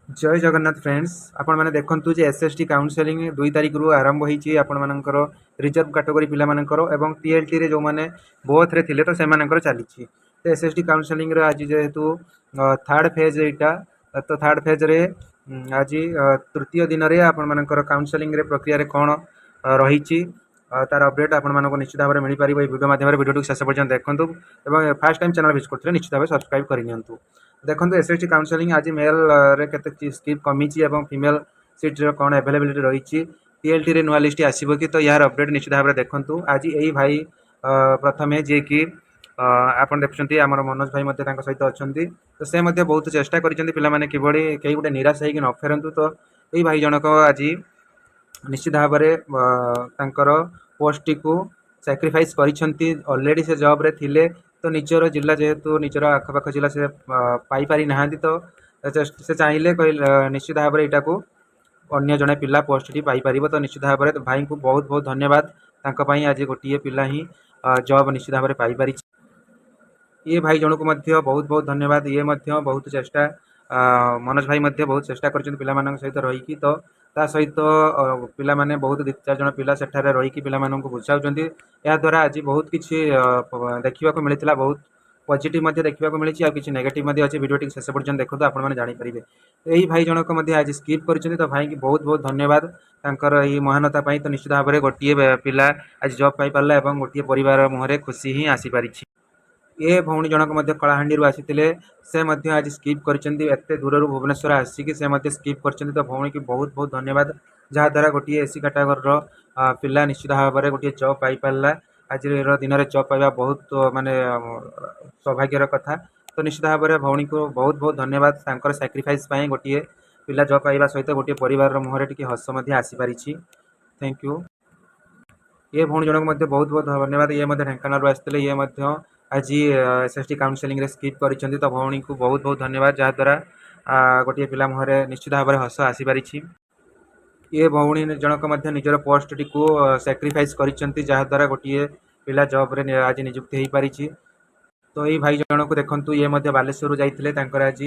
जय जगन्नाथ फ्रेंड्स आपण मैंने देखु जे एसएसटी काउनसेलिंग 2 तारिख रु आरंभ होईची आपण मानकर रिजर्व कैटेगरी पिला मानकर एवं टीएलटी रे जो माने बोथ रे थिले तो से मानकर चलीची तो एसएसटी काउनसेलिंग रे आज जेहेतु थर्ड फेज एटा तो थर्ड फेज रे आज तृतीय दिन रे आपण मानकर काउनसेलिंग रे प्रक्रिया रे कोन रहीची तार अपडेट आपण मानको निश्चित भाव मिल पारिबो ए वीडियो माध्यम रे वीडियो शेष पर्यंत देखंतु एवं फर्स्ट टाइम चैनल विजिट करथिले निश्चित भाव सब्सक्राइब करि नियंतु। देखो एसएसटी काउनसेलिंग आज मेल रे केते स्किप कमी एवं फीमेल सीट रे कोन अवेलेबिलिटी रही टीएलटी रे नुआ लिस्ट आसीबो कि तो यार अपडेट निश्चित भाव देखंतु। आज एई भाई प्रथमे जे कि आपण देखुछंती हमर मनोज भाई मध्ये तांको सहित अछंती तो से मध्ये बहुत चेष्टा करिसेंती पिला माने किबडी केही गुटे निराश हेकि न फेरंतु तो एई भाई जनक आज निश्चित भाव तांकर पोस्ट को सैक्रिफाइस करिसेंती ऑलरेडी से जॉब रे थिले तो निजर जिला जेहेतु निजर आखपाख जिला से पाई पारी नाहांती तो से चाहिए निश्चित भाव यहाँ को अन्य जड़े पिला पोस्ट टी पाई पारिबो तो निश्चित भाव भाई को बहुत बहुत धन्यवाद तांको आज गोटे पिला ही जॉब निश्चित भाव पाई पारी ये भाई जन को बहुत बहुत धन्यवाद ये बहुत चेष्टा मनोज भाई बहुत चेष्टा कर सहित रहीकि तो ता सहित पिला माने बहुत 2-4 जन पिला सेठारे रहीकि पिला माननकु बुझाउचंती या द्वारा आज बहुत किछि देखिबा को मिलितला बहुत पॉजिटिव मध्ये देखिबा को मिलिछि आ किछि नेगेटिव मध्ये अछि वीडियो टिक शेष पर्यंत देखो तो आपण माने जानि परिबे एही भाई जनक मध्ये आज स्किप करचंती तो भाई की बहुत बहुत धन्यवाद तांकर ई महानता पई तो निश्चित भाव गोटे पिला आज जॉब पाई पारला एवं गोटे परिवार मुहरे खुशी ही आसी पारिछि। ये भौणी जनक मध्य कलाहांडी आसीते से मध्य आज स्किप करचंती एते दूर भुवनेश्वर आसिक से मध्य स्किप करचंती तो भौणी की बहुत बहुत धन्यवाद जहाँ द्वारा गोटे एसी कैटेगरी पिला निश्चित भाव में गोटे जॉब पाई पारला आज दिन में जॉब पाइबा बहुत माने सौभाग्यर कथा तो निश्चित भाव में भौणी को बहुत बहुत धन्यवाद तांकर सैक्रिफाइस गोटे पिला जॉब पाइबा सहित गोटे परिवार मुहरे टिके हस आसी पारिछि। Thank you. ये भौणी जनक मध्य बहुत बहुत धन्यवाद ये ढेंकानाल आसते ये आज एसएसटी काउनसेलिंग रे स्किप करिसेंती तो भौणी को बहुत बहुत धन्यवाद जहाँ द्वारा गोटे पिला मुहरे निश्चित भाव में हस आसी पारिछि। ये भौणी जनक मध्य निजर पोस्ट टी को सैक्रिफाइस करिसेंती जहाँ द्वारा गोटे पिला जॉब रे आज नियुक्ति हो पारिछि। तो ये भाई जन को देखंतु ये मध्य बालेश्वर जाइथिले तांकर आज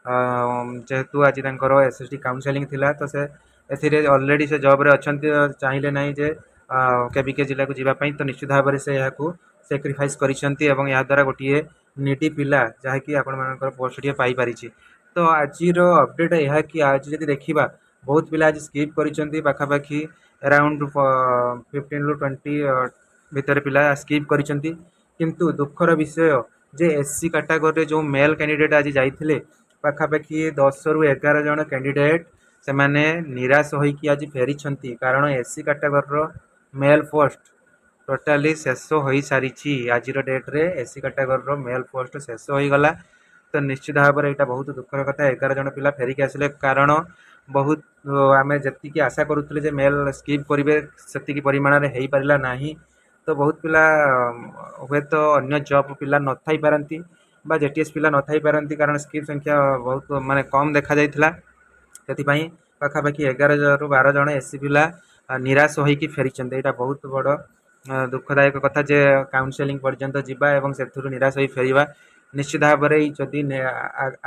जेहेतु आज तांकर एसएसटी काउनसेलिंग थिला तो से एथिरे ऑलरेडी से जॉब रे अछंती चाहिए नहीं जे केबीके जिला को जीवा पई तो निश्चित भाव में से यहाँ को सैक्रिफाइस करिसेंती एवं या द्वारा गोटे नीटी पिला जहाँकि आपण मानकर पोस्ट टी पाई पारिछि। तो आज अपडेट यह कि आज जदि देखिबा बहुत पिला आज स्किप करिसेंती पाखापाखि अराउंड 15 रु 20 भितर पिला स्किप करिसेंती किंतु दुखर विषय जे एससी कैटेगरी जो मेल कैंडिडेट आज जाइथिले पाखापाखि 10 रु 11 जन कैंडिडेट से माने निराश होइकि आज फेरी कारण SC category mail post totally शेष हो सारी आज डेट रे एससी कैटेगरी मेल पोस्ट शेष हो गला तो निश्चित भाव में यहाँ बहुत दुखर कथा 11 जन पिला फेरिक आसिले कारण बहुत आम जी आशा करुले मेल स्किप करेंगे से परिमाण में हो पारा ना तो बहुत पिला हे तो अन्य जॉब पिला न थाई पारती जेटीएस पिला न थाई पारती कारण स्किप संख्या बहुत माने कम देखा जाइथिला से पाखापाखि 11 रु 12 जन एससी पिला निराश होइकि फेरिचंते यहाँ बहुत बड़ दुखदायक कथा जे काउनसेलिंग पर्यंत जीवा एवं से निराश हो फेरिबा निश्चित भाव में जदि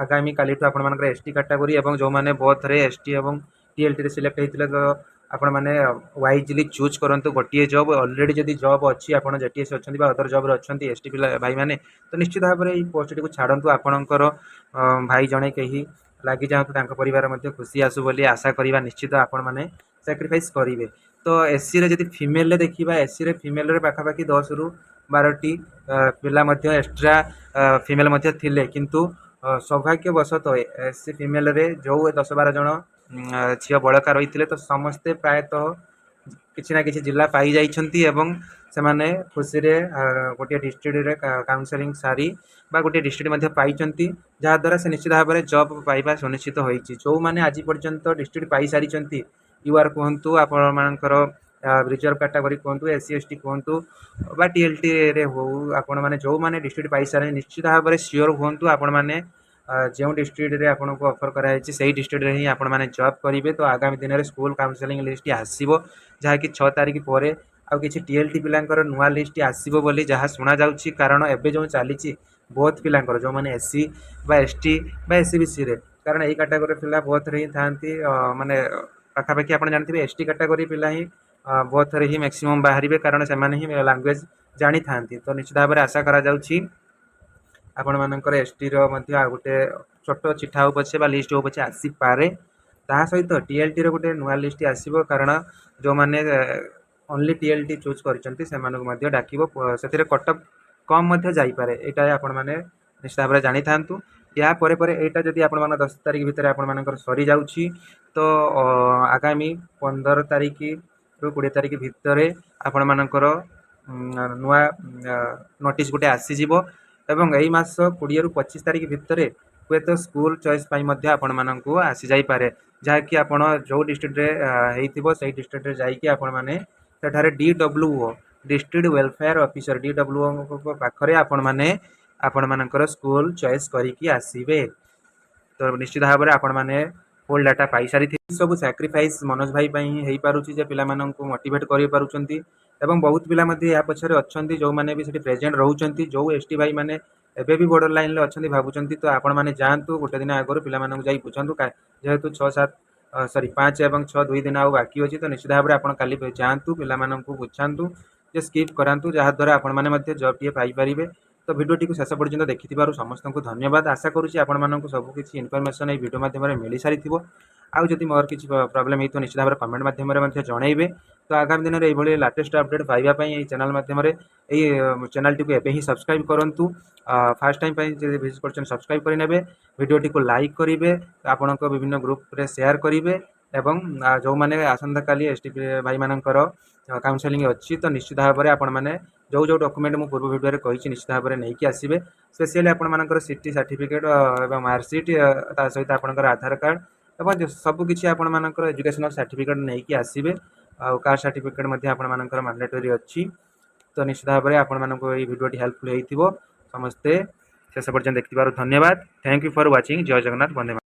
आगामी काली आपण मान एसटी कैटेगरी और जो मैंने बोथ रे एसटी और टीएलटी सिलेक्ट होते तो आपण मैंने वाइजली चूज करंतु गोटे जॉब ऑलरेडी जदि जॉब अच्छी आप जेटीएस अच्छा अदर जॉब अच्छा एसटी पिला भाई मैंने तो निश्चित भाव में पोस्ट टी छाड़ू आपणकर भाई जड़े कहीं लगी जातु परिवार खुशी आसू बोली आशा करवा निश्चित आपण मैंने सैक्रिफाइस करेंगे। तो एससी रे जदि फीमेल देखा एससी रे फीमेल रे पाखापाखि 10 रु 12 टी पिला एक्स्ट्रा फीमेल थिले किंतु सौभाग्यवशत एससी फीमेल रे जो 10-12 जन झील बड़का रही तो समस्ते प्रायतः किसी ना किसी जिला पाई जाइछंती एवं से माने खुशी रे गोटे डिस्ट्रिक्ट रे काउनसेलिंग सारी बा गोटे डिस्ट्रिक्ट पाइछंती जहाँ द्वारा से निश्चित भाव में जॉब पाइबा सुनिश्चित होइछि। जो माने आज पर्यंत डिस्ट्रिक्ट पाई सारिछंती यूआर कहतु आपण मानकर रिजर्व कैटेगरी कहतु एससी एसटी कहतु बा टीएलटी रे हो आपण माने जो माने डिस्ट्रिक्ट पाई सारे निश्चित भाव में सियोर हुंतु आपण माने जो डिस्ट्रिक्ट रे आपन को ऑफर कराई से डिस्ट्रिक्ट रे ही आपण माने जॉब करेंगे तो आगामी दिन में स्कूल काउनसेलिंग लिस्ट आसीबो जहाँ कि 6 तारिख पर आउ किछि टीएलटी पिलांकर नुआ लिस्ट आसीबो बोली जहाँ सुना जाउछि कारण एबे जो चली बोथ पिलांकर जो माने एससी बा एसटी बा एससीबीसी रे कारण यही कैटेगरी पिला बहुत रे था माने पाखापाखि आप जानते हैं एसटी कैटेगरी पिला ही बहुत रे ही मैक्सिमम बाहर कारण से लैंग्वेज जानी था तो निश्चित भाव में आशा करा आपण मानकर एसटी गोटे छोट चिठा हो पछे लिस्ट हो पछे आसीपे ता सहित टीएलटी गोटे नुआ लिस्ट आसो कारण जो मैंने ओनली टीएलटी चूज कर डाक से कटअप कम जापे यहाँ आपण मैंने निश्चित भाव में जानी था या परे परे एटा जदि आपण 10 तारिख भितर आपण मानकर सरी जाउछि तो आगामी 15 तारिख रु 20 तारिख भितर आपण मानकर नुआ नोटिस गोटे आसीजिवो एवं एई मास 20 रु 25 तारिख भितर हुए तो स्कूल चॉइस पाई मध्य आपण मानकु आसी जाई पारे जहाँकि आपण जो डिस्ट्रिक्ट रे हेइथिबो सेही डिस्ट्रिक्ट रे जाईकि आपण माने सेठारे डीडब्ल्यूओ डिस्ट्रिक्ट वेलफेयर ऑफिसर डीडब्ल्यूओ पाखरे आपण माने आपण मानकर स्कूल चॉइस करिकि आसीबे तो निश्चित भाव में आपण मैंने होल डाटा पाई सारी सब सैक्रिफाइस मनोज भाई हो पारुछि जे पिला माननकु मोटिवेट करि पारुछंती एवं बहुत पिला मध्ये या पछरे अछंती जो माने भी सेठी प्रेजेंट रहउछंती जो एसटी भाई माने एबे भी बॉर्डर लाइन ले अछंती भाबुछंती तो आपण माने जानतु गोटे दिन आगरो पिला माननकु जाई पुछंतु जेहेतु 6-7 सॉरी 5 एवं 6 2 दिन आउ बाकी अछि तो निश्चित भाव में आपण काली जानतु पिला माननकु पुछंतु जे स्किप करांतु जहा द्वारा आपण माने मध्ये जॉब टिए पाई परिबे तो भिडियोटी को शेष पर्यंत देखि समस्त को धन्यवाद आशा करुँच आपको सब किसी इनफर्मेशन ये वीडियो माध्यम मिल सारी आउ जदि मोर किसी प्रॉब्लम हो निश्चित भाव में कमेंट माध्यम जनइबे तो आगामी दिन में ये लेटेस्ट अपडेट पाइबापी चैनल माध्यम चैनल टी को ही सब्सक्राइब करूँ फास्ट टाइम विजिट कर सब्सक्राइब करेंगे वीडियोटी को लाइक करेंगे आपण विभिन्न ग्रुप रे शेयर करेंगे एवं जो मैंने आसंता काली एसटी भाई मानकर काउंसेलिंग अच्छी तो निश्चित भाव में आपण मैंने जो जो डॉक्यूमेंट मु पूर्व वीडियो कही निश्चित भाव में नहीं आसबे स्पेशली आपण सिटी सर्टिफिकेट एवं मार्कशीट सहित आपंकर आधार कार्ड एवं सबकि आपण एजुकेशनल सर्टिफिकेट नहीं आसबे कास्ट सर्टिफिकेट आपण मैंडेटरी अच्छी तो निश्चित भाव में आपण भिडियोटी हेल्पफुल हो समस्ते शेष पर्यटन देखिबार धन्यवाद थैंक यू फॉर वाचिंग जय जगन्नाथ वंदे।